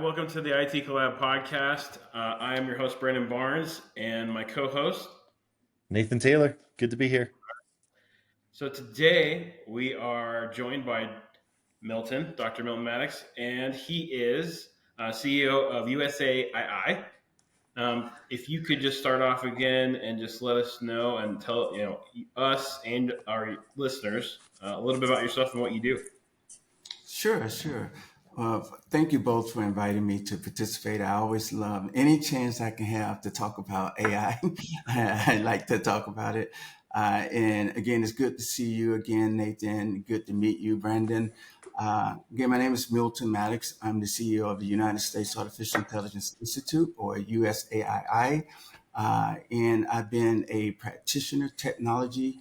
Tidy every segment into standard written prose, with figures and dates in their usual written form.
welcome to the IT Collab podcast. I am your host, Brandon Barnes, and my co-host. Nathan Taylor. Good to be here. So today we are joined by Dr. Milton Mattox, and he is CEO of USAII. If you could just start off again and just let us know and tell us and our listeners a little bit about yourself and what you do. Sure. Thank you both for inviting me to participate. I always love any chance I can have to talk about AI. I like to talk about it. And again, it's good to see you again, Nathan. Good to meet you, Brandon. Again, my name is Milton Mattox. I'm the CEO of the United States Artificial Intelligence Institute, or USAII. And I've been a technology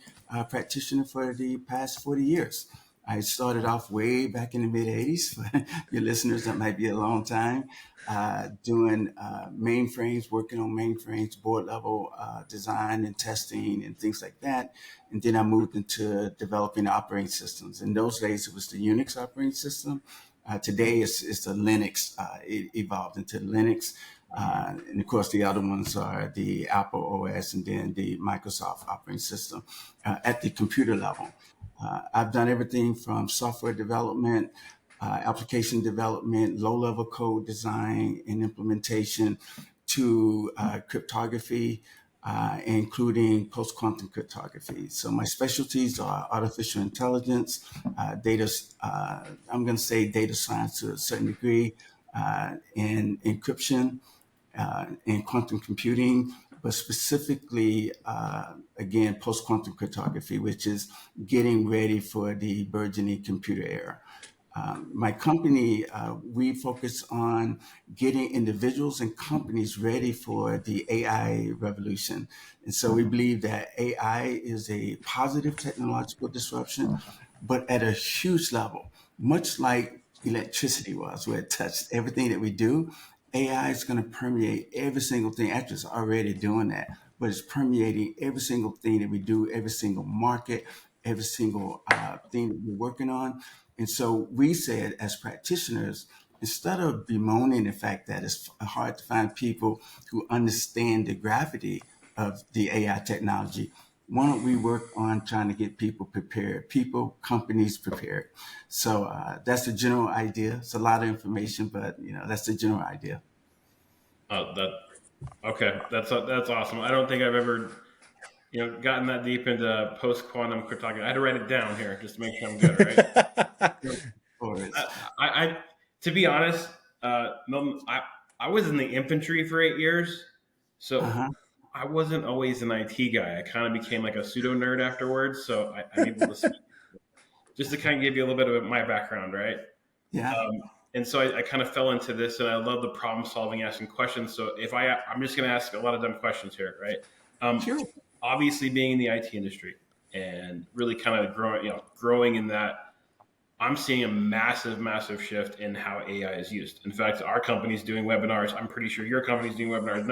practitioner for the past 40 years. I started off way back in the mid 80s. For your listeners, that might be a long time, doing mainframes, working on mainframes, board level design and testing and things like that. And then I moved into developing operating systems. In those days, it was the Unix operating system. Today, it's the Linux. It evolved into Linux. And of course, the other ones are the Apple OS and then the Microsoft operating system at the computer level. I've done everything from software development, application development, low-level code design and implementation to cryptography, including post-quantum cryptography. So my specialties are artificial intelligence, data, I'm going to say data science to a certain degree, and encryption, and quantum computing, but specifically, again, post-quantum cryptography, which is getting ready for the burgeoning computer era. My company, we focus on getting individuals and companies ready for the AI revolution. And so we believe that AI is a positive technological disruption, but at a huge level, much like electricity was, where it touched everything that we do. AI is going to permeate every single thing. Actually, it's already doing that, but it's permeating every single thing that we do, every single market, every single thing that we're working on. And so we said, as practitioners, instead of bemoaning the fact that it's hard to find people who understand the gravity of the AI technology, why don't we work on trying to get people prepared, companies prepared? So that's the general idea. It's a lot of information, but that's the general idea. That's awesome. I don't think I've ever gotten that deep into post-quantum cryptography. I had to write it down here just to make sure I'm good, right? I to be honest, Milton, I was in the infantry for 8 years, so I wasn't always an IT guy. I kind of became like a pseudo nerd afterwards, so I'm able to speak. Just to kind of give you a little bit of my background, right? Yeah. And so I kind of fell into this, and I love the problem solving, asking questions. So I'm just going to ask a lot of dumb questions here, right? Sure. Obviously, being in the IT industry and really kind of growing in that, I'm seeing a massive shift in how AI is used. In fact, our company's doing webinars. I'm pretty sure your company's doing webinars.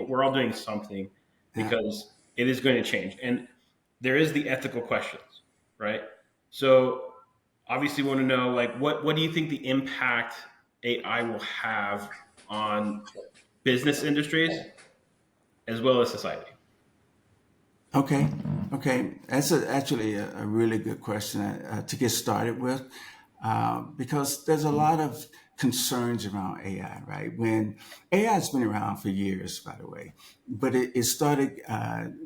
We're all doing something because it is going to change. And there is the ethical questions, right? So obviously we want to know, like, what do you think the impact AI will have on business industries as well as society? Okay. That's actually a really good question to get started with, because there's a lot of concerns around AI, right? When AI has been around for years, by the way, but it started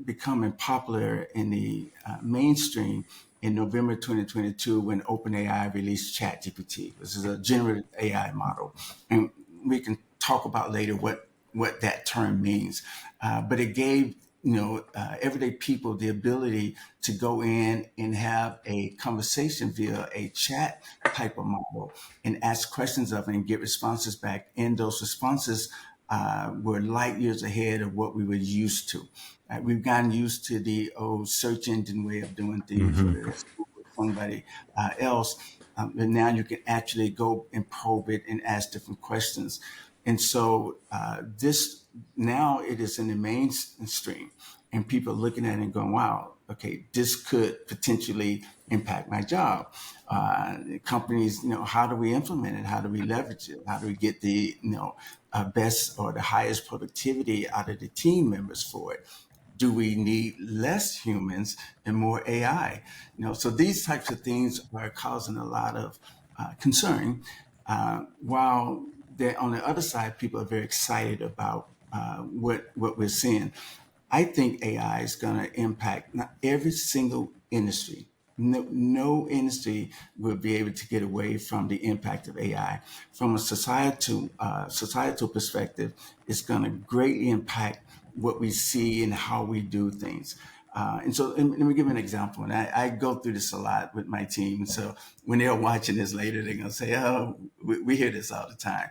becoming popular in the mainstream in November 2022 when OpenAI released ChatGPT. This is a generative AI model, and we can talk about later what that term means. But it gave everyday people the ability to go in and have a conversation via a chat type of model and ask questions of it and get responses back. And those responses were light years ahead of what we were used to. We've gotten used to the old search engine way of doing things, whether it's somebody else. And now you can actually go and probe it and ask different questions. And so this now it is in the mainstream. and people are looking at it and going, wow, okay, this could potentially impact my job. Companies, how do we implement it? How do we leverage it? How do we get the, best or the highest productivity out of the team members for it? Do we need less humans and more AI? So these types of things are causing a lot of concern. While on the other side, people are very excited about what we're seeing. I think AI is going to impact not every single industry. No industry will be able to get away from the impact of AI. From a societal perspective, it's going to greatly impact what we see and how we do things. And so let me give an example. And I go through this a lot with my team. So when they're watching this later, they're going to say, oh, we hear this all the time,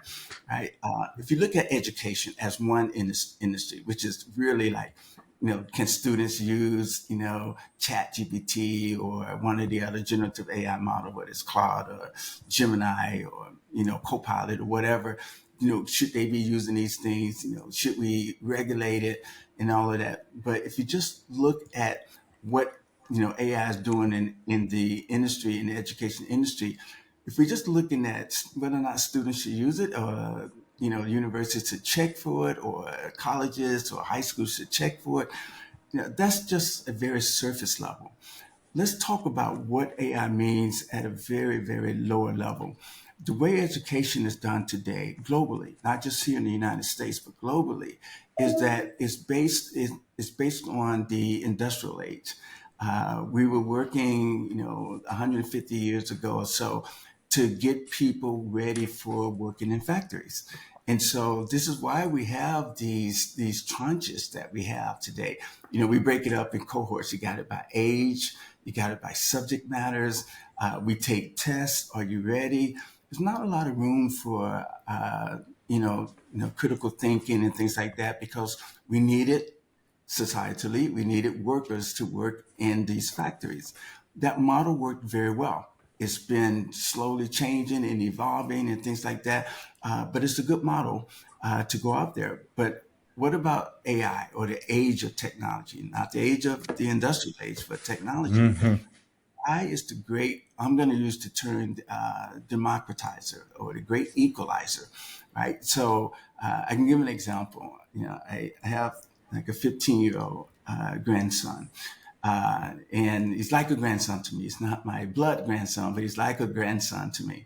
right? If you look at education as one industry, which is really like, can students use, Chat GPT or one of the other generative AI model, whether it's Claude or Gemini or, Copilot or whatever, should they be using these things? Should we regulate it and all of that? But if you just look at what, AI is doing in the industry, in the education industry, if we're just looking at whether or not students should use it, or universities should check for it, or colleges or high schools should check for it, that's just a very surface level. Let's talk about what AI means at a very, very lower level. The way education is done today, globally, not just here in the United States, but globally, is that it's based on the industrial age. We were working, 150 years ago or so to get people ready for working in factories. And so this is why we have these tranches that we have today. We break it up in cohorts. You got it by age, you got it by subject matters. We take tests. Are you ready? There's not a lot of room for critical thinking and things like that, because we need it societally. We needed workers to work in these factories. That model worked very well. It's been slowly changing and evolving and things like that, but it's a good model to go out there. But what about AI, or the age of technology? Not the age of the industrial age, but technology. Hmm. AI is the great, I'm going to use the term democratizer, or the great equalizer, right? So I can give an example. I have like a 15-year-old grandson. And he's like a grandson to me. He's not my blood grandson, but he's like a grandson to me.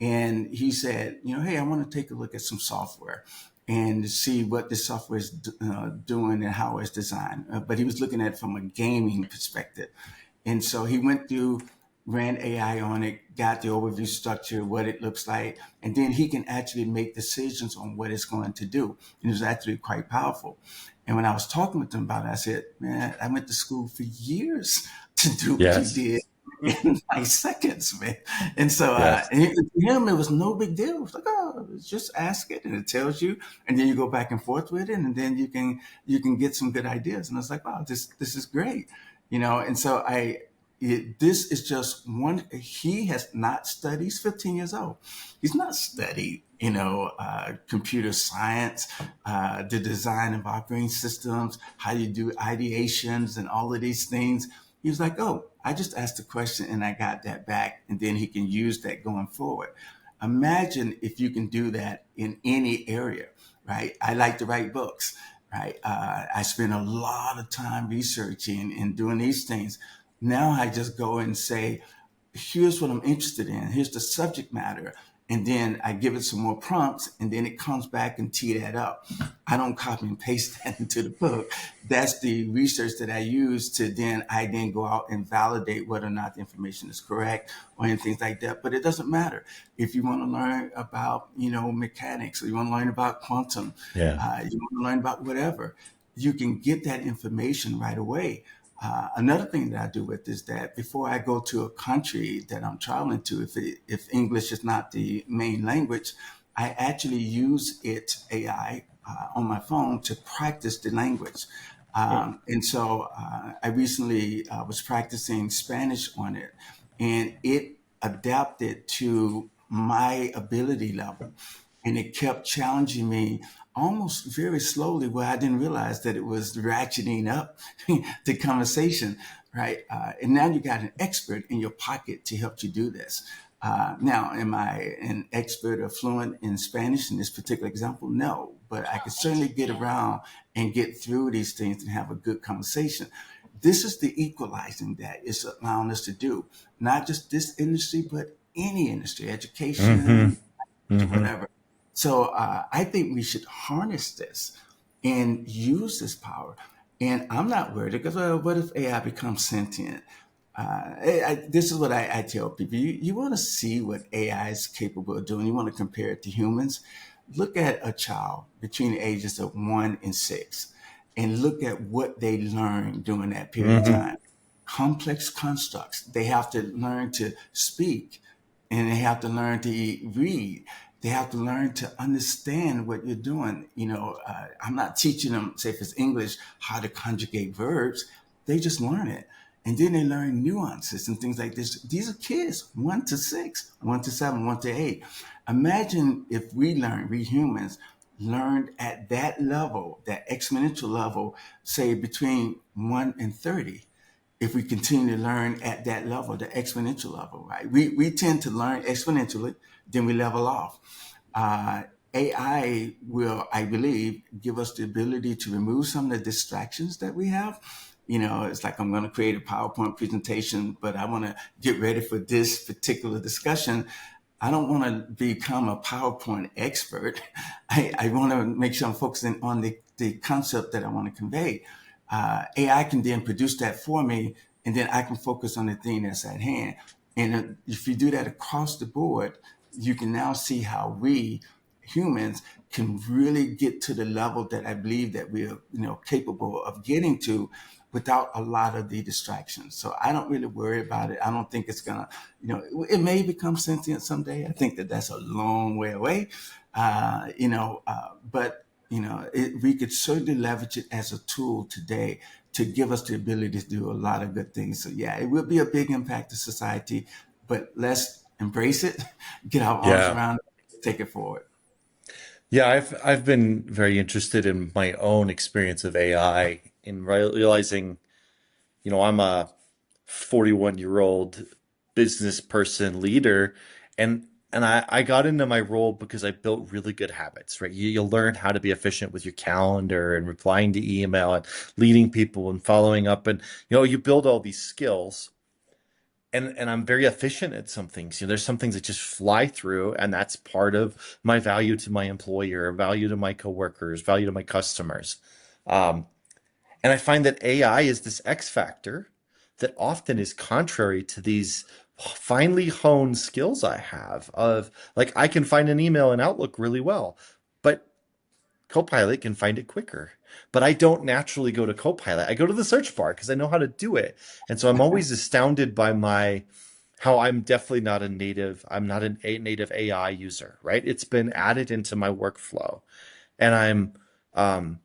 And he said, hey, I want to take a look at some software and see what this software is doing and how it's designed. But he was looking at it from a gaming perspective. And so he went through, ran AI on it, got the overview structure, what it looks like, and then he can actually make decisions on what it's going to do. And it was actually quite powerful. And when I was talking with him about it, I said, man, I went to school for years to do what you Yes. did in like seconds, man. And so Yes. and for him, it was no big deal. It was like, oh, just ask it and it tells you, and then you go back and forth with it, and then you can get some good ideas. And I was like, wow, this is great. And so this is just one. He has not studied. He's 15 years old. He's not studied, computer science, the design of operating systems, how you do ideations and all of these things. He was like, oh, I just asked a question and I got that back. And then he can use that going forward. Imagine if you can do that in any area, right? I like to write books, right? I spend a lot of time researching and doing these things. Now I just go and say, here's what I'm interested in. Here's the subject matter. And then I give it some more prompts, and then it comes back and tee that up. I don't copy and paste that into the book. That's the research that I use to then go out and validate whether or not the information is correct or anything like that. But it doesn't matter. If you want to learn about, mechanics, or you want to learn about quantum, Yeah. you want to learn about whatever, you can get that information right away. Another thing that I do with is that before I go to a country that I'm traveling to, if English is not the main language, I actually use AI, on my phone to practice the language. And so I recently was practicing Spanish on it, and it adapted to my ability level. and it kept challenging me almost very slowly, where I didn't realize that it was ratcheting up the conversation, right? And now you got an expert in your pocket to help you do this. Now, am I an expert or fluent in Spanish in this particular example? No, but I can certainly get around and get through these things and have a good conversation. This is the equalizing that it's allowing us to do, not just this industry, but any industry, Hmm. education, Hmm. whatever. So I think we should harness this and use this power. And I'm not worried because, well, what if AI becomes sentient? This is what I tell people. You want to see what AI is capable of doing. You want to compare it to humans. Look at a child between the ages of 1 and 6 and look at what they learn during that period of Hmm. time. Complex constructs. They have to learn to speak and they have to learn to read. They have to learn to understand what you're doing. I'm not teaching them, say if it's English, how to conjugate verbs. They just learn it. And then they learn nuances and things like this. These are kids, 1 to 6, 1 to 7, 1 to 8. Imagine if we humans, learned at that level, that exponential level, say between 1 and 30. If we continue to learn at that level, the exponential level, right? We tend to learn exponentially, then we level off. Uh, AI will, I believe, give us the ability to remove some of the distractions that we have. It's like I'm going to create a PowerPoint presentation, but I want to get ready for this particular discussion. I don't want to become a PowerPoint expert. I want to make sure I'm focusing on the concept that I want to convey. AI can then produce that for me, and then I can focus on the thing that's at hand. And if you do that across the board, you can now see how we humans can really get to the level that I believe that we're capable of getting to without a lot of the distractions. So I don't really worry about it. I don't think it's gonna, it may become sentient someday. I think that that's a long way away. But we could certainly leverage it as a tool today to give us the ability to do a lot of good things. So yeah, it will be a big impact to society, but let's embrace it, get our arms Yeah. around it, take it forward. Yeah, I've been very interested in my own experience of AI in realizing, I'm a 41-year-old business person leader, and I got into my role because I built really good habits, right? You learn how to be efficient with your calendar and replying to email and leading people and following up, and you build all these skills. And I'm very efficient at some things. There's some things that just fly through, and that's part of my value to my employer, value to my coworkers, value to my customers. Um, and I find that AI is this X factor that often is contrary to these finely honed skills I have of like I can find an email in Outlook really well, but Copilot can find it quicker. But I don't naturally go to Copilot. I go to the search bar because I know how to do it. And so I'm always astounded by my how I'm definitely not a native, I'm not a native AI user, right? It's been added into my workflow. And um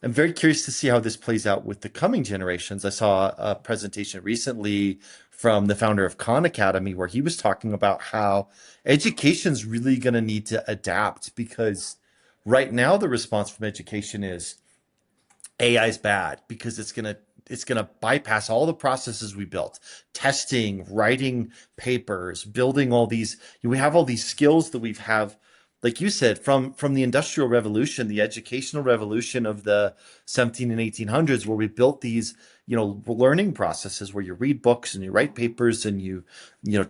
I'm very curious to see how this plays out with the coming generations. I saw a presentation recently from the founder of Khan Academy where he was talking about how education's really going to need to adapt because right now the response from education is AI is bad because it's gonna bypass all the processes we built, testing, writing papers, building all these. We have all these skills that we've have, like you said, from the Industrial Revolution, the educational revolution of the 17 and 1800s, where we built these learning processes where you read books and you write papers and you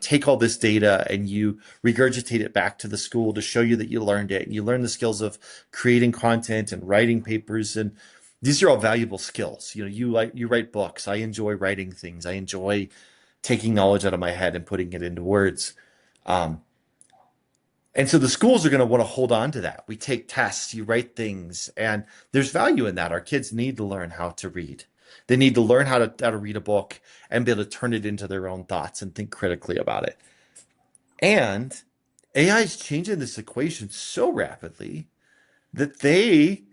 take all this data and you regurgitate it back to the school to show you that you learned it and you learn the skills of creating content and writing papers, and these are all valuable skills. You write books. I enjoy writing things. I enjoy taking knowledge out of my head and putting it into words. Um, and so the schools are going to want to hold on to that. We take tests, you write things, and there's value in that. Our kids need to learn how to read. They need to learn how to read a book and be able to turn it into their own thoughts and think critically about it. And AI is changing this equation so rapidly that they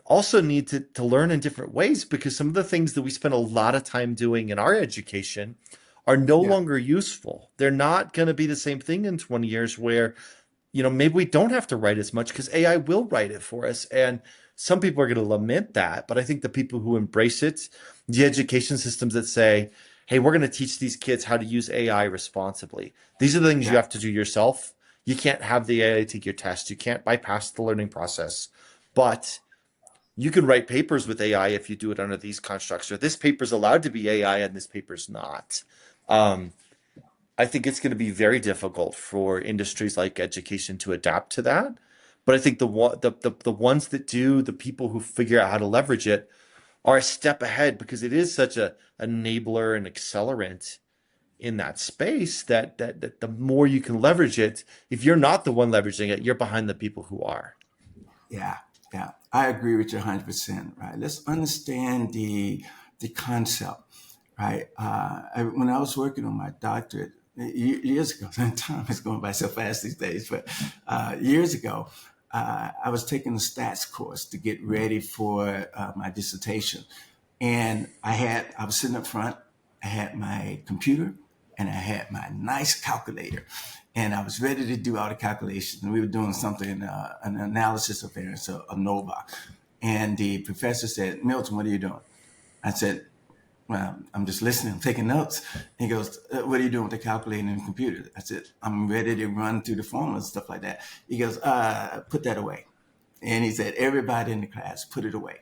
also need to learn in different ways because some of the things that we spend a lot of time doing in our education are no Yeah. longer useful. They're not going to be the same thing in 20 years where maybe we don't have to write as much because AI will write it for us. And some people are going to lament that. But I think the people who embrace it, the education systems that say, hey, we're going to teach these kids how to use AI responsibly. These are the things you Yeah, have to do yourself. You can't have the AI take your test. You can't bypass the learning process. But you can write papers with AI if you do it under these constructs, or this paper is allowed to be AI and this paper's not. Um, I think it's going to be very difficult for industries like education to adapt to that. But I think the ones that do, the people who figure out how to leverage it, are a step ahead because it is such a enabler and accelerant in that space that the more you can leverage it, if you're not the one leveraging it, you're behind the people who are. yeah, yeah. I agree with you 100%. Right. Let's understand the concept. Right. When I was working on my doctorate years ago, time is going by so fast these days, but years ago, I was taking a stats course to get ready for my dissertation, and I was sitting up front. I had my computer and I had my nice calculator, and I was ready to do all the calculations. And we were doing something, an analysis of variance of ANOVA. And the professor said, Milton, what are you doing? I said, well, I'm just listening, I'm taking notes. He goes, what are you doing with the calculator and the computer? I said, I'm ready to run through the formulas and stuff like that. He goes, put that away. And he said, everybody in the class, put it away.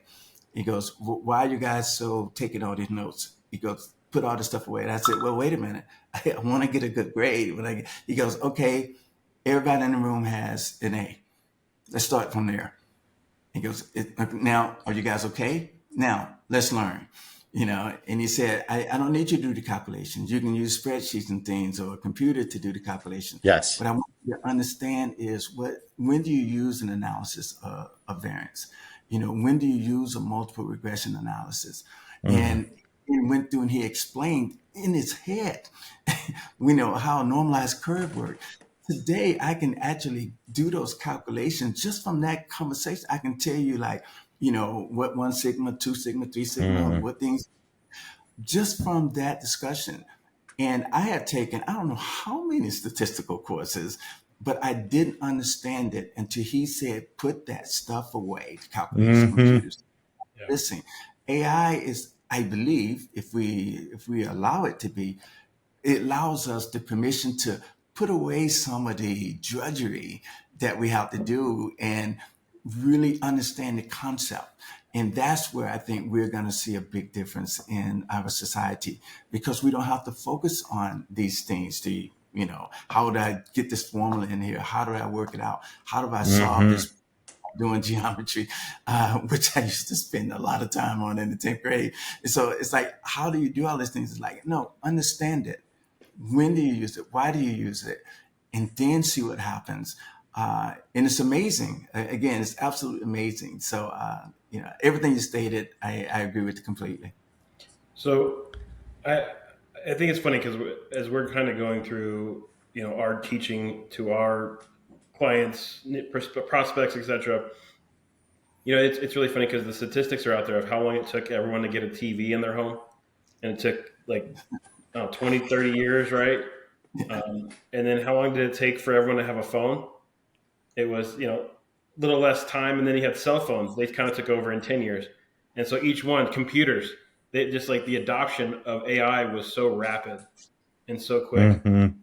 He goes, why are you guys so taking all these notes? He goes, put all this stuff away. And I said, well, wait a minute. I want to get a good grade. He goes, okay, everybody in the room has an A. Let's start from there. He goes, now, are you guys okay? Now, let's learn. And he said, I don't need you to do the calculations. You can use spreadsheets and things or a computer to do the calculation. Yes. What I want you to understand is when do you use an analysis of variance? When do you use a multiple regression analysis? Mm-hmm. And he went through and he explained in his head, we know how a normalized curve works. Today, I can actually do those calculations just from that conversation. I can tell you, like, what 1 sigma, 2 sigma, 3 sigma, Mm-hmm. what things, just from that discussion. And I had taken, I don't know how many statistical courses, but I didn't understand it until he said, put that stuff away, calculators, Mm-hmm. computers. Yeah. Listen, AI is, I believe, if we allow it to be, it allows us the permission to put away some of the drudgery that we have to do and really understand the concept. And that's where I think we're going to see a big difference in our society because we don't have to focus on these things how do I get this formula in here? How do I work it out? How do I solve Mm-hmm. this doing geometry, which I used to spend a lot of time on in the 10th grade. And so it's like, how do you do all these things? It's like, no, understand it. When do you use it? Why do you use it? And then see what happens. And it's amazing. Again, it's absolutely amazing. So, everything you stated, I agree with completely. So I I think it's funny because as we're kind of going through our teaching to our clients, prospects, etc. It's really funny because the statistics are out there of how long it took everyone to get a TV in their home, and it took like I don't know, 20, 30 years, right? And then how long did it take for everyone to have a phone? It was little less time, and then you had cell phones. They kind of took over in 10 years, and so each one computers. They just like the adoption of AI was so rapid and so quick. Mm-hmm.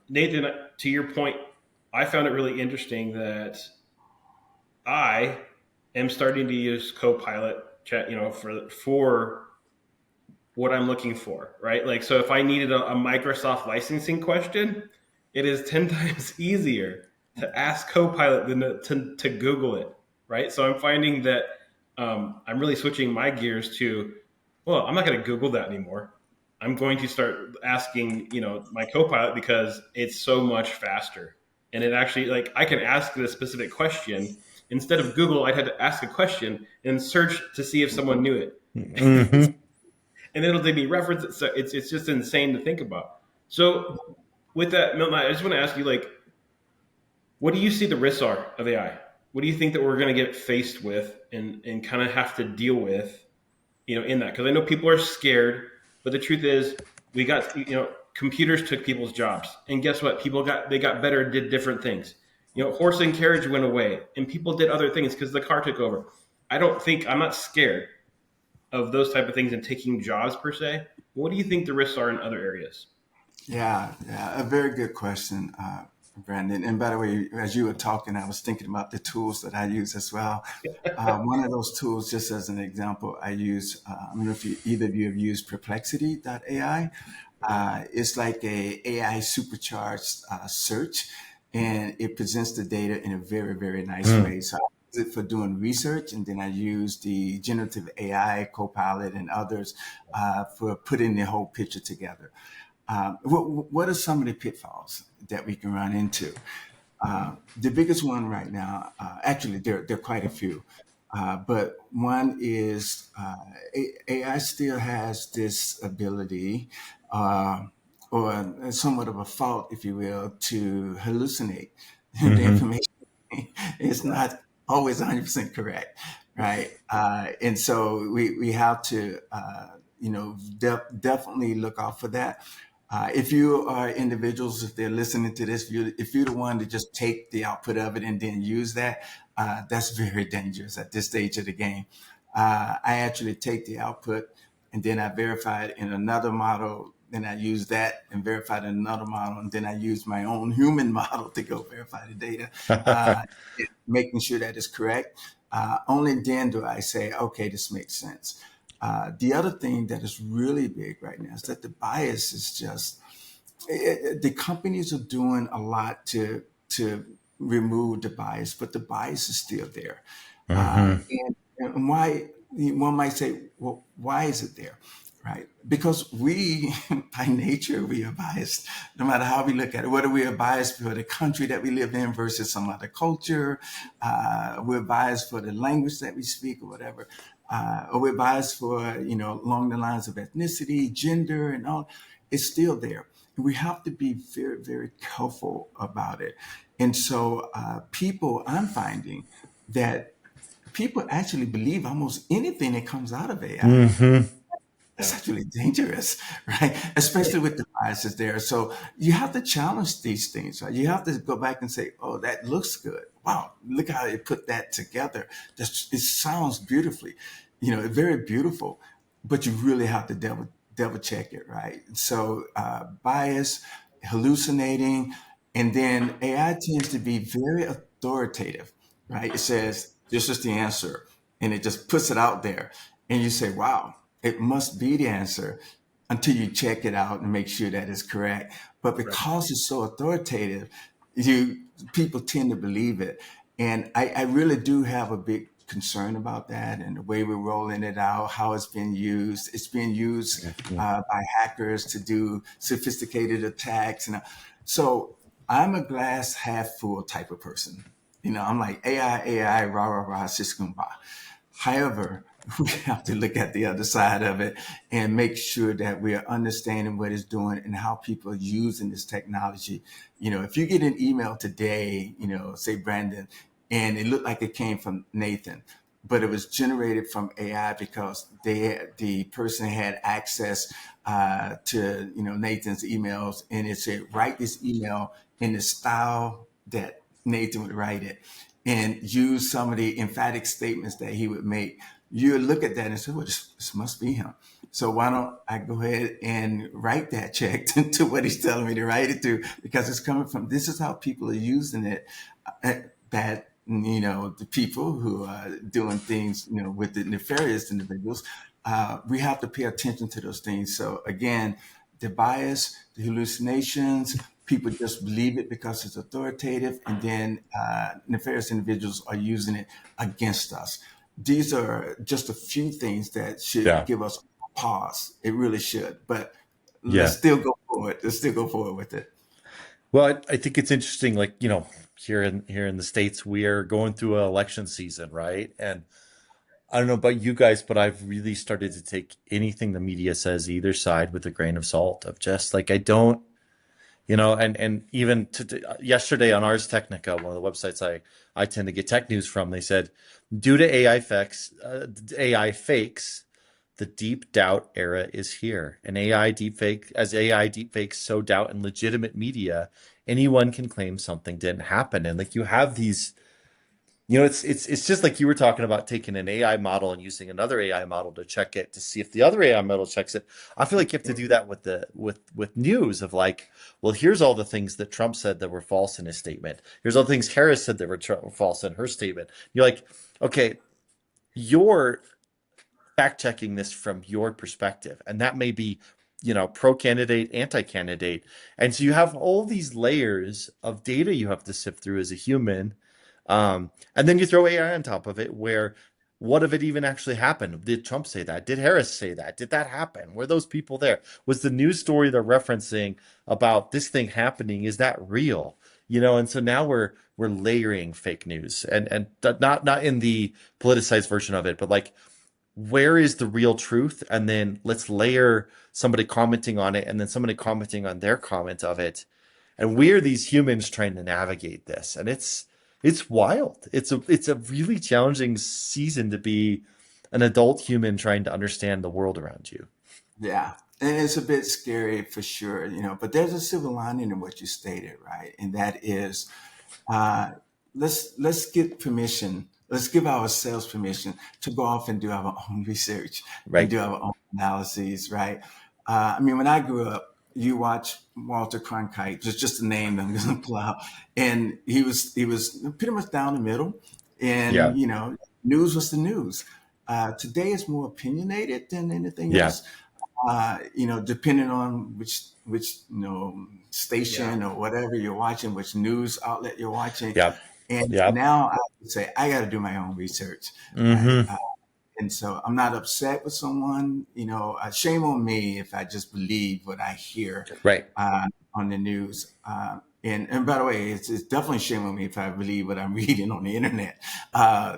Nathan, to your point, I found it really interesting that I am starting to use Copilot chat, for what I'm looking for, right? Like, so if I needed a Microsoft licensing question, it is 10 times easier to ask Copilot than to Google it, right? So I'm finding that I'm really switching my gears to, well, I'm not going to Google that anymore. I'm going to start asking, my Copilot because it's so much faster. And it actually, like, I can ask it a specific question. Instead of Google, I'd had to ask a question and search to see if someone knew it. Mm-hmm. And it'll give me references. So it's just insane to think about. So with that, Milton, I just want to ask you, like, what do you see the risks are of AI? What do you think that we're going to get faced with and kind of have to deal with, in that? Because I know people are scared, but the truth is, we got, computers took people's jobs, and guess what? They got better, did different things. Horse and carriage went away, and people did other things because the car took over. I'm not scared of those type of things and taking jobs per se. What do you think the risks are in other areas? Yeah, yeah, a very good question, Brandon. And by the way, as you were talking, I was thinking about the tools that I use as well. One of those tools, just as an example, I use, I don't know if either of you have used Perplexity.ai. It's like a AI supercharged search, and it presents the data in a very, very nice Mm. way. So I use it for doing research, and then I use the generative AI, Copilot, and others for putting the whole picture together. What are some of the pitfalls that we can run into? The biggest one right now, actually, there are quite a few, but one is AI still has this ability, uh, or somewhat of a fault, if you will, to hallucinate. The Hmm. information is not always 100% correct, right? And so we have to, definitely look out for that. If you are individuals, if they're listening to this, if you're the one to just take the output of it and then use that, that's very dangerous at this stage of the game. I actually take the output and then I verify it in another model. Then I use that and verify it in another model. And then I use my own human model to go verify the data, uh, making sure that is correct. Only then do I say, okay, this makes sense. The other thing that is really big right now is that the bias is just the companies are doing a lot to remove the bias, but the bias is still there. Hmm. And why one might say, well, why is it there? Right? Because we, by nature, we are biased, no matter how we look at it. Whether we are biased for the country that we live in versus some other culture, we're biased for the language that we speak or whatever, or we're biased for, along the lines of ethnicity, gender, and all. It's still there. And we have to be very, very careful about it. And so, I'm finding that people actually believe almost anything that comes out of AI. Hmm. That's Yeah. actually dangerous, right? Especially with the biases there. So you have to challenge these things, right? You have to go back and say, "Oh, that looks good. Wow, look how they put that together. It sounds beautifully, very beautiful." But you really have to double check it, right? So bias, hallucinating, and then AI tends to be very authoritative, right? It says this is the answer, and it just puts it out there, and you say, "Wow." It must be the answer until you check it out and make sure that it's correct. But Right. because it's so authoritative, you people tend to believe it. And I really do have a big concern about that and the way we're rolling it out, how it's been used. It's being used Yeah. by hackers to do sophisticated attacks. And so I'm a glass half full type of person. I'm like AI, rah, rah, rah, siskumba. However, we have to look at the other side of it and make sure that we are understanding what it's doing and how people are using this technology. If you get an email today, say Brandon, and it looked like it came from Nathan, but it was generated from AI because the person had access to Nathan's emails, and it said write this email in the style that Nathan would write it and use some of the emphatic statements that he would make. You look at that and say, well, this must be him. So why don't I go ahead and write that check to what he's telling me to write it to? Because it's coming from, this is how people are using it. That, the people who are doing things, with the nefarious individuals, we have to pay attention to those things. So again, the bias, the hallucinations, people just believe it because it's authoritative, and then nefarious individuals are using it against us. These are just a few things that should Yeah. give us pause. It really should, but let's Yeah. still go forward. Let's still go forward with it. Well, I think it's interesting. Like, here in the States, we are going through an election season, right? And I don't know about you guys, but I've really started to take anything the media says, either side, with a grain of salt. Of just like, I don't, and even yesterday on Ars Technica, one of the websites I tend to get tech news from, they said, due to AI fakes, the deep doubt era is here. As AI deepfakes sow doubt in legitimate media anyone can claim something didn't happen. And like you have these, it's just like you were talking about taking an AI model and using another AI model to check it to see if the other AI model checks it. I feel like you have to do that with the with news of like, well, here's all the things that Trump said that were false in his statement. Here's all the things Harris said that were false in her statement. You're like, okay, you're fact checking this from your perspective, and that may be, pro candidate, anti candidate, and so you have all these layers of data you have to sift through as a human, and then you throw AI on top of it, where what if it even actually happened? Did Trump say that? Did Harris say that? Did that happen? Were those people there? Was the news story they're referencing about this thing happening, is that real? And so now we're layering fake news, and not in the politicized version of it, but like, where is the real truth? And then let's layer somebody commenting on it and then somebody commenting on their comment of it. And we're these humans trying to navigate this. And it's wild. It's a really challenging season to be an adult human trying to understand the world around you. Yeah. And it's a bit scary for sure, but there's a silver lining in what you stated, right? And that is, uh, let's get permission. Let's give ourselves permission to go off and do our own research and Right. do our own analyses, right? I mean, when I grew up, you watch Walter Cronkite, just a name that I'm going to pull out, and he was pretty much down the middle, Yeah. and news was the news. Today is more opinionated than anything Yeah. else, depending on which Yeah. station or whatever you're watching, which news outlet you're watching. Yeah. And Yeah. now I would say I got to do my own research, right? Mm-hmm. And so I'm not upset with someone. Shame on me if I just believe what I hear Right. on the news. And by the way, it's definitely shame on me if I believe what I'm reading on the internet,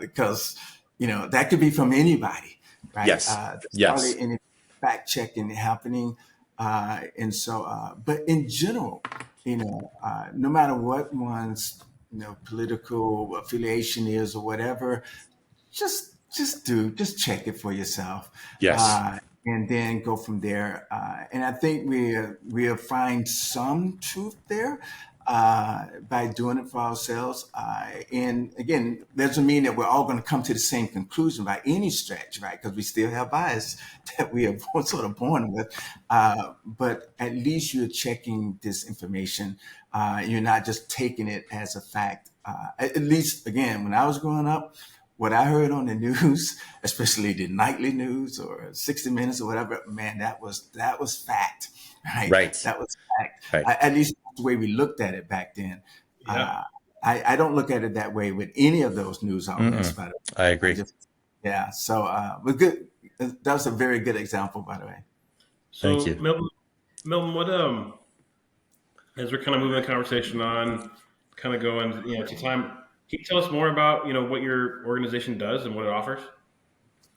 because that could be from anybody, right? Yes. There's Yes. hardly any fact checking happening, but in general, no matter what one's political affiliation is or whatever, just check it for yourself, Yes. and then go from there. And I think we'll find some truth there by doing it for ourselves. And again, doesn't mean that we're all going to come to the same conclusion by any stretch, right? Because we still have bias that we are sort of born with. But at least you're checking this information. You're not just taking it as a fact. At least, again, when I was growing up, what I heard on the news, especially the nightly news or 60 Minutes or whatever, man, that was fact, right? Right. That was fact. Right. At least that's the way we looked at it back then. Yeah. Uh, I don't look at it that way with any of those news outlets, Mm-mm. by the way. I I agree. just, yeah. So, but good. That was a very good example, by the way. Thank So you. Milton, what as we're kind of moving the conversation on, kind of going, to time. Can you tell us more about, what your organization does and what it offers?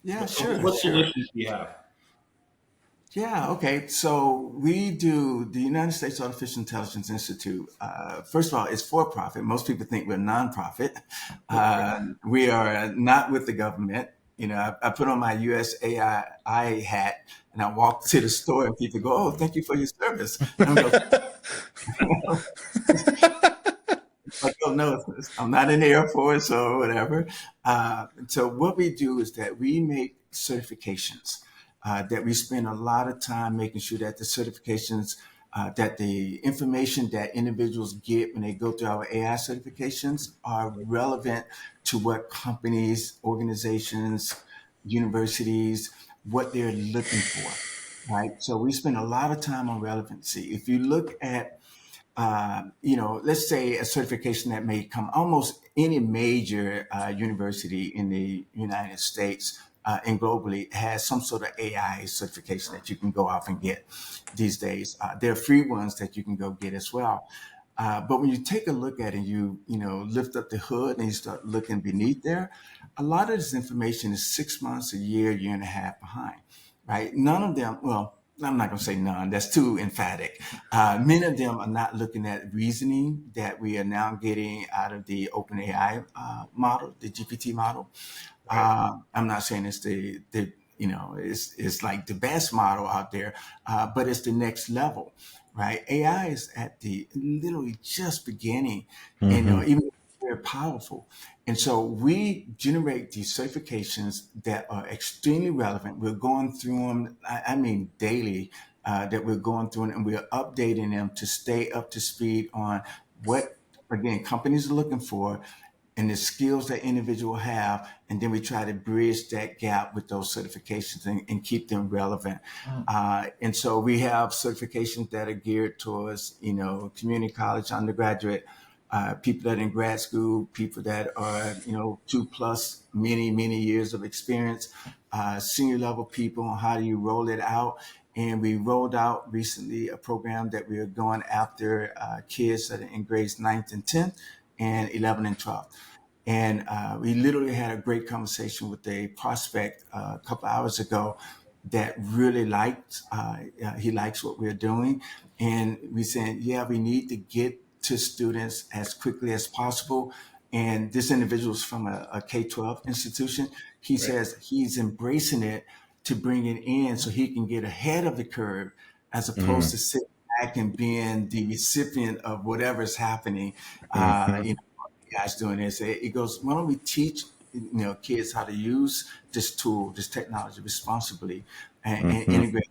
Yeah, What, sure, what sure. solutions do you have? Yeah, okay. So we do the United States Artificial Intelligence Institute. First of all, it's for profit. Most people think we're nonprofit. We are not with the government. I put on my USAII hat and I walk to the store and people go, "Oh, thank you for your service." And I go, like, "Oh no, I'm not in the Air Force or whatever." So what we do is that we make certifications. That we spend a lot of time making sure that the certifications, that the information that individuals get when they go through our AI certifications are relevant to what companies, organizations, universities, what they're looking for, right? So we spend a lot of time on relevancy. If you look at let's say a certification that may come almost any major university in the United States and globally has some sort of AI certification that you can go off and get these days. There are free ones that you can go get as well. But when you take a look at it, you lift up the hood and you start looking beneath there, a lot of this information is 6 months, a year and a half behind, right? None of them, well, I'm not going to say none. That's too emphatic. Many of them are not looking at reasoning that we are now getting out of the OpenAI model, the GPT model. Right. I'm not saying it's the is like the best model out there, but it's the next level, right? AI is at the literally just beginning, and Hmm. even very powerful. And so we generate these certifications that are extremely relevant. We're going through them, I mean, daily, that we're going through and we're updating them to stay up to speed on what, again, companies are looking for and the skills that individual have, and then we try to bridge that gap with those certifications and keep them relevant. And so we have certifications that are geared towards, community college, undergraduate, people that are in grad school, people that are, 2+ many years of experience, senior level people on how do you roll it out. And we rolled out recently a program that we are going after kids that are in grades 9th and 10th and 11 and 12. And we literally had a great conversation with a prospect a couple hours ago that really he likes what we're doing. And we said, yeah, we need to get to students as quickly as possible. And this individual is from a K-12 institution. He Right. says he's embracing it to bring it in so he can get ahead of the curve as opposed to sitting back and being the recipient of whatever's happening. Hmm. Guys doing this. It goes, why don't we teach kids how to use this tool, this technology responsibly and Hmm. integrate.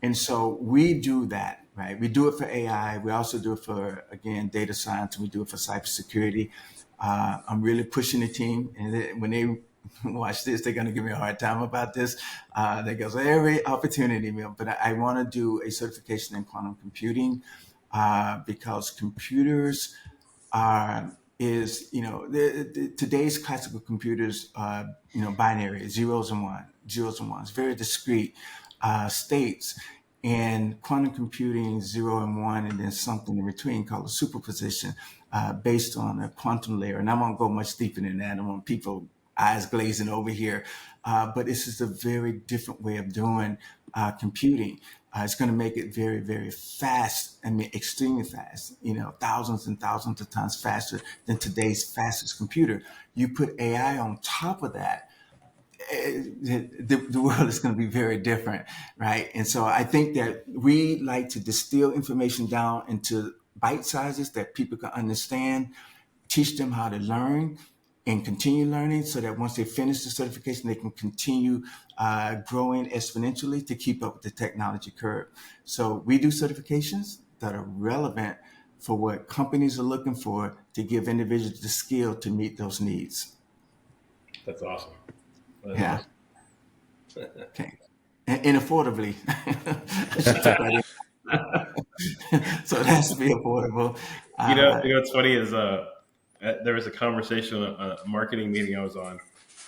And so we do that, right? We do it for AI. We also do it for, again, data science. We do it for cybersecurity. I'm really pushing the team, and when they watch this, they're going to give me a hard time about this. They go, every opportunity, but I want to do a certification in quantum computing because computers is today's classical computers binary zeros and ones, very discrete states, and quantum computing 0 and 1 and then something in between called a superposition based on a quantum layer. And I won't go much deeper than that. I don't want people eyes glazing over here, but this is a very different way of doing computing. It's going to make it very, very fast. I mean, extremely fast, thousands and thousands of times faster than today's fastest computer. You put AI on top of that, the world is going to be very different, right? And so I think that we like to distill information down into bite sizes that people can understand, teach them how to learn and continue learning so that once they finish the certification, they can continue growing exponentially to keep up with the technology curve. So we do certifications that are relevant for what companies are looking for to give individuals the skill to meet those needs. That's awesome. That's Yeah. awesome. Okay. And affordably. I should put that in. So it has to be affordable. What's funny is there was a conversation, a marketing meeting I was on,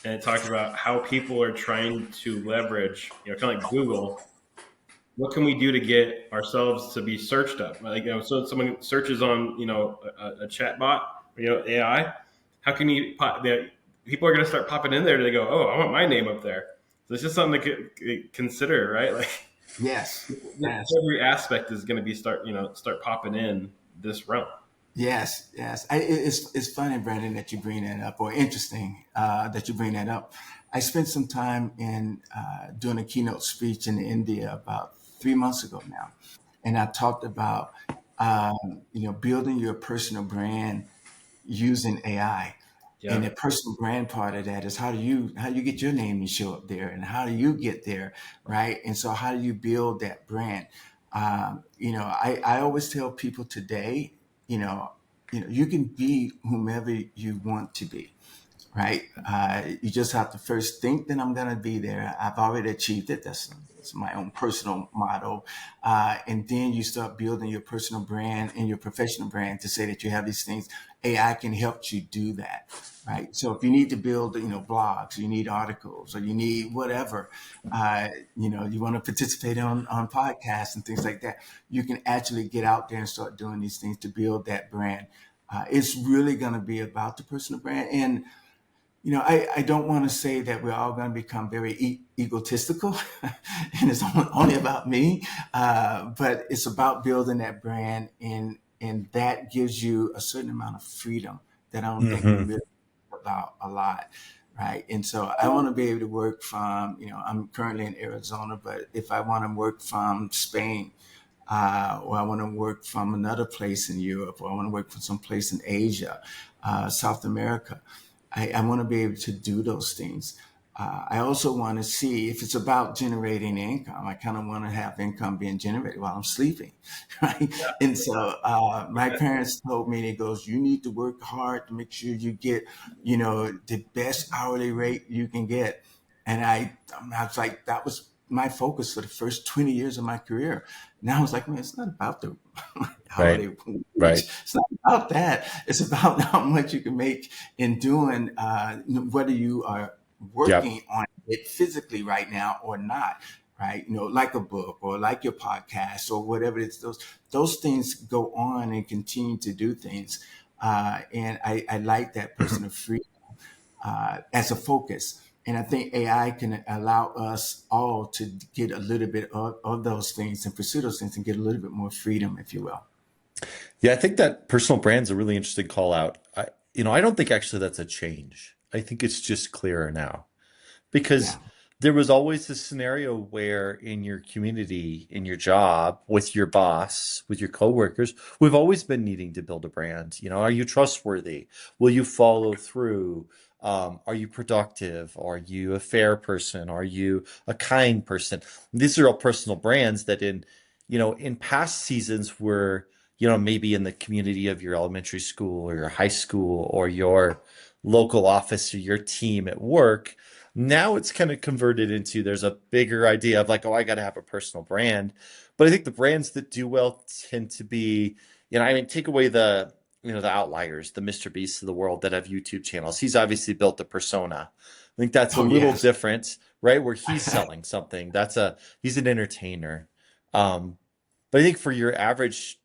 and it talked about how people are trying to leverage, kind of like Google. What can we do to get ourselves to be searched up? Like, so someone searches on, a chat bot, AI. How can you people are going to start popping in there? They go, oh, I want my name up there. So it's just something to consider, right? Like, Yes. Yes. every aspect is going to be start popping in this realm. Yes, yes. It's funny, Brandon, that you bring that up, or interesting that you bring that up. I spent some time in doing a keynote speech in India about 3 months ago now, and I talked about building your personal brand using AI. And Yeah. the personal brand part of that is how do you get your name to show up there, and how do you get there, right? And so how do you build that brand? I always tell people today, you know, you can be whomever you want to be, right? You just have to first think that I'm going to be there. I've already achieved it. That's my own personal motto. And then you start building your personal brand and your professional brand to say that you have these things. AI can help you do that, right? So if you need to build, blogs, you need articles, or you need whatever, you want to participate on podcasts and things like that, you can actually get out there and start doing these things to build that brand. It's really going to be about the personal brand. And I don't want to say that we're all going to become very egotistical and it's only about me, but it's about building that brand, and that gives you a certain amount of freedom that I don't think we Hmm. really think about a lot. right? And so I want to be able to work from, I'm currently in Arizona, but if I want to work from Spain, or I want to work from another place in Europe, or I want to work from some place in Asia, South America, I want to be able to do those things. I also want to see if it's about generating income. I kind of want to have income being generated while I'm sleeping, right? And so my parents told me, they goes, you need to work hard to make sure you get, the best hourly rate you can get. And I was like, that was my focus for the first 20 years of my career. Now I was like, man, it's not about the Right. hourly wage. Right. It's not about that. It's about how much you can make in doing, whether you are Yep. working on it physically right now or not, right? Like a book or like your podcast or whatever it's those things go on and continue to do things. And I like that personal freedom as a focus. And I think AI can allow us all to get a little bit of those things and pursue those things and get a little bit more freedom, if you will. Yeah, I think that personal brand's a really interesting call out. I don't think actually that's a change. I think it's just clearer now. Because Yeah. there was always this scenario where in your community, in your job, with your boss, with your coworkers, we've always been needing to build a brand. Are you trustworthy? Will you follow through? Are you productive? Are you a fair person? Are you a kind person? These are all personal brands that in past seasons were, maybe in the community of your elementary school or your high school or your local office or your team at work. Now it's kind of converted into there's a bigger idea of like, oh, I got to have a personal brand. But I think the brands that do well tend to be, take away the outliers, the Mr. Beasts of the world that have YouTube channels. He's obviously built a persona. I think that's a Oh, little yes. different, right? Where he's selling something. He's an entertainer. Um, but I think for your average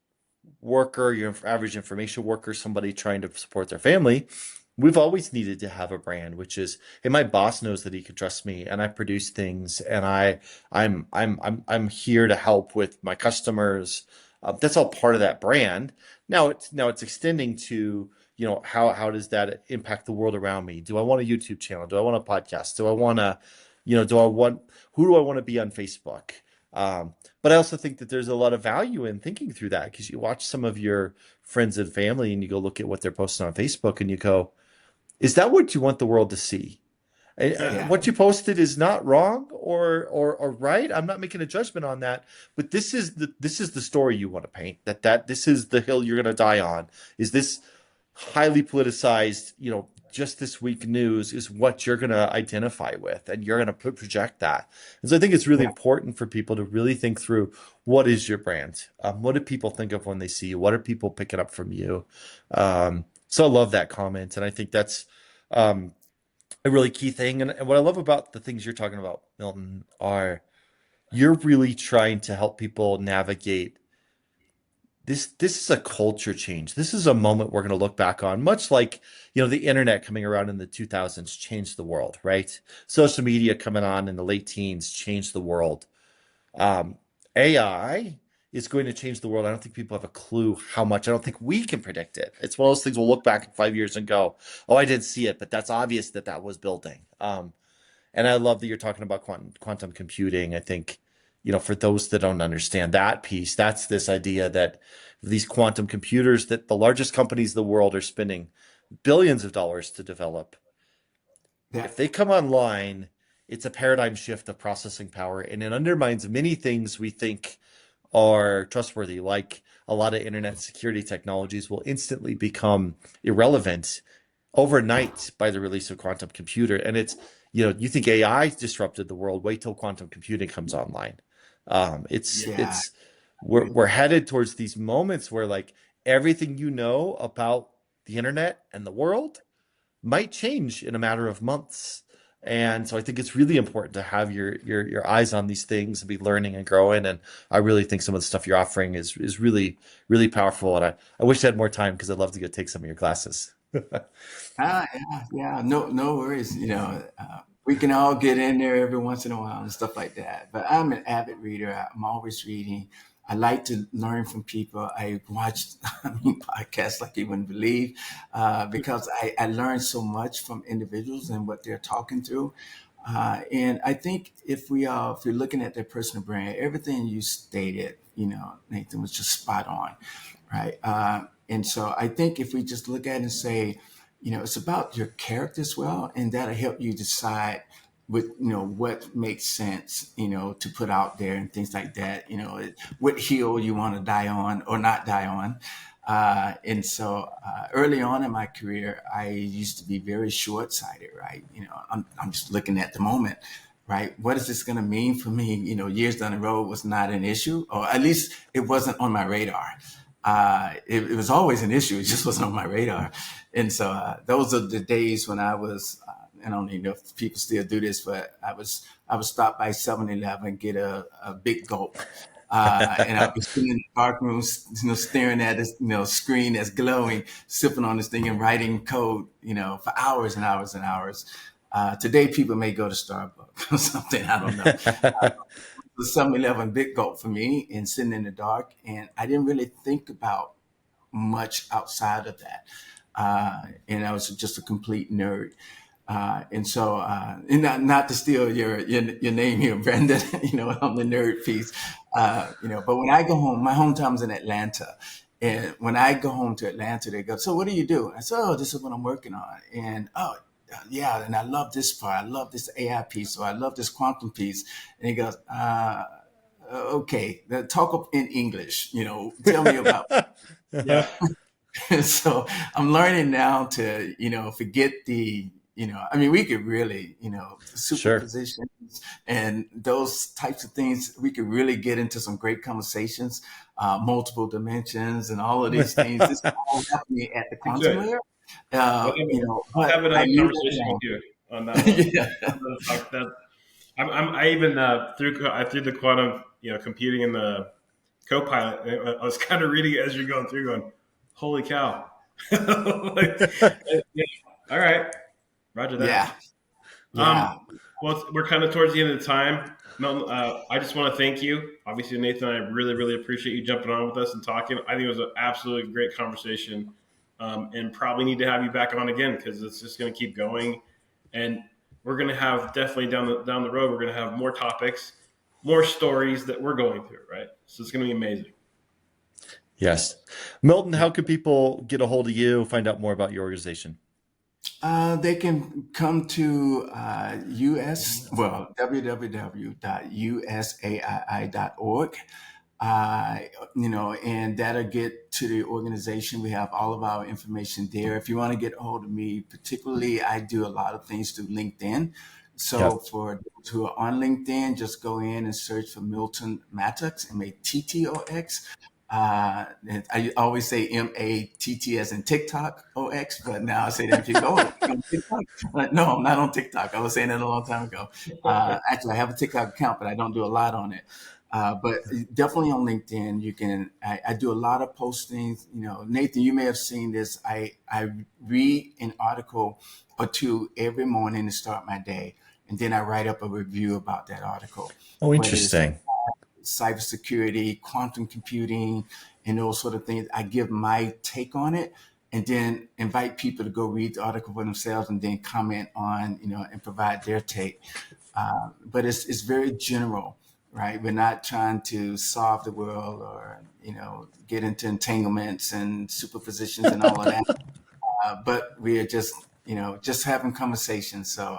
worker, your average information worker, somebody trying to support their family, we've always needed to have a brand, which is, hey, my boss knows that he can trust me, and I produce things, and I'm here to help with my customers. That's all part of that brand. Now it's extending to how does that impact the world around me? Do I want a YouTube channel? Do I want a podcast? Do I want to, do I want who do I want to be on Facebook? But I also think that there's a lot of value in thinking through that because you watch some of your friends and family and you go look at what they're posting on Facebook and you go, is that what you want the world to see? Yeah. What you posted is not wrong or right. I'm not making a judgment on that, but this is the story you want to paint. That this is the hill you're going to die on. Is this highly politicized? Just this week news is what you're going to identify with, and you're going to project that. And so I think it's really Yeah. important for people to really think through what is your brand. What do people think of when they see you? What are people picking up from you? So I love that comment, and I think that's um, a really key thing. And what I love about the things you're talking about, Milton, are you're really trying to help people navigate this is a culture change. This is a moment we're going to look back on, much like, the internet coming around in the 2000s changed the world, right? Social media coming on in the late teens changed the world. Um, AI is going to change the world. I don't think people have a clue how much. I don't think we can predict it. It's one of those things we'll look back in 5 years and go, oh, I didn't see it, but that's obvious that was building. And I love that you're talking about quantum computing. I think, for those that don't understand that piece, that's this idea that these quantum computers that the largest companies in the world are spending billions of dollars to develop. Yeah. If they come online, it's a paradigm shift of processing power, and it undermines many things we think are trustworthy, like a lot of internet security technologies will instantly become irrelevant overnight by the release of quantum computer. And you think AI disrupted the world, wait till quantum computing comes online. It's Yeah. it's we're headed towards these moments where like everything about the internet and the world might change in a matter of months. And so I think it's really important to have your eyes on these things and be learning and growing. And I really think some of the stuff you're offering is really, really powerful. And I wish I had more time because I'd love to go take some of your classes. Yeah, yeah. No, no worries. We can all get in there every once in a while and stuff like that. But I'm an avid reader. I'm always reading. I like to learn from people. I watch, podcasts like you wouldn't believe, because I learn so much from individuals and what they're talking through. And I think if you're looking at their personal brand, everything you stated, Nathan, was just spot on, right? And so I think if we just look at it and say, it's about your character as well, and that'll help you decide what makes sense, to put out there and things like that. What hill you want to die on or not die on. And so early on in my career, I used to be very short-sighted, right? I'm just looking at the moment, right? What is this going to mean for me? Years down the road was not an issue, or at least it wasn't on my radar. It was always an issue. It just wasn't on my radar. And so those are the days when I was, I don't even know if people still do this, but I would stop by 7-Eleven, get a big gulp. And I'd be sitting in the dark room, staring at this, screen that's glowing, sipping on this thing and writing code, for hours and hours and hours. Today, people may go to Starbucks or something. I don't know. The 7-Eleven big gulp for me, and sitting in the dark. And I didn't really think about much outside of that. And I was just a complete nerd. And so, and not to steal your name here, Brandon, on the nerd piece, but when I go home, my hometown's in Atlanta. And when I go home to Atlanta, they go, "So what do you do?" I said, "Oh, this is what I'm working on." And, "Oh, yeah. And I love this part. I love this AI piece. Or I love this quantum piece." And he goes, "Okay, talk up in English, tell me about." Yeah. So I'm learning now to, forget we could really, Sure. superpositions and those types of things. We could really get into some great conversations, multiple dimensions and all of these things. This is all happening at the You quantum could. layer. I'll But have I another leave conversation with that you on that one. alone. Yeah. That I even through the quantum computing in the Copilot. I was kind of reading it as you're going through, going, "Holy cow!" Like, yeah. All right, Roger Yeah. that. Um, Yeah. well, we're kind of towards the end of the time. Milton, I just want to thank you. Obviously, Nathan, I really, really appreciate you jumping on with us and talking. I think it was an absolutely great conversation, and probably need to have you back on again because it's just going to keep going. And we're going to have definitely down the road, we're going to have more topics, more stories that we're going through, right? So it's going to be amazing. Yes. Milton, Yeah. how can people get a hold of you, find out more about your organization? They can come to www.usaii.org. And that'll get to the organization. We have all of our information there. If you want to get a hold of me, particularly, I do a lot of things through LinkedIn. So Yep. for those who are on LinkedIn, just go in and search for Milton Mattox, Mattox. And I always say MATT as in TikTok OX, but now I say that people go, "Oh, you're on TikTok?" No, I'm not on TikTok. I was saying that a long time ago. Actually, I have a TikTok account, but I don't do a lot on it. But definitely on LinkedIn, I do a lot of postings. Nathan, you may have seen this. I read an article or two every morning to start my day, and then I write up a review about that article, Oh, whether it's interesting. cybersecurity, quantum computing, and those sort of things. I give my take on it, and then invite people to go read the article for themselves, and then comment on, and provide their take. But it's very general, right? We're not trying to solve the world or get into entanglements and superpositions and all of that. But we are just having conversations. So,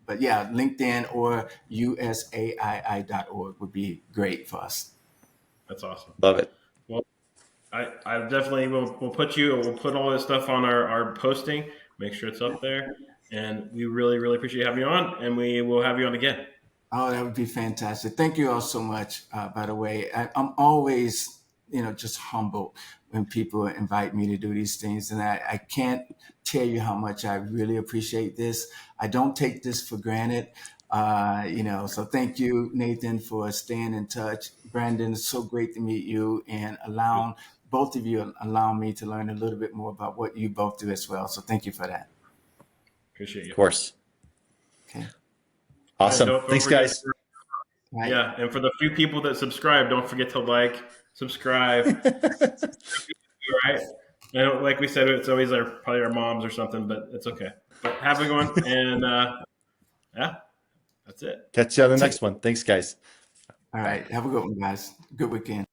but yeah, LinkedIn or usaii.org would be great for us. That's awesome. Love it. Well, I definitely will we'll put all this stuff on our posting, make sure it's up there. And we really, really appreciate having you on, and we will have you on again. Oh, that would be fantastic. Thank you all so much, by the way. I'm always, just humbled when people invite me to do these things. And I can't tell you how much I really appreciate this. I don't take this for granted. So thank you, Nathan, for staying in touch. Brandon, it's so great to meet you, and both of you allow me to learn a little bit more about what you both do as well. So thank you for that. Appreciate Of you. course. Okay. All right, Awesome. don't Thanks, forget. guys. Right. Yeah, and for the few people that subscribe, don't forget to like, subscribe, right? And like we said, it's always probably our moms or something, but it's okay. But have a good one, and yeah, that's it. Catch you on the Take, next one. Thanks, guys. all right. Have a good one, guys. Good weekend.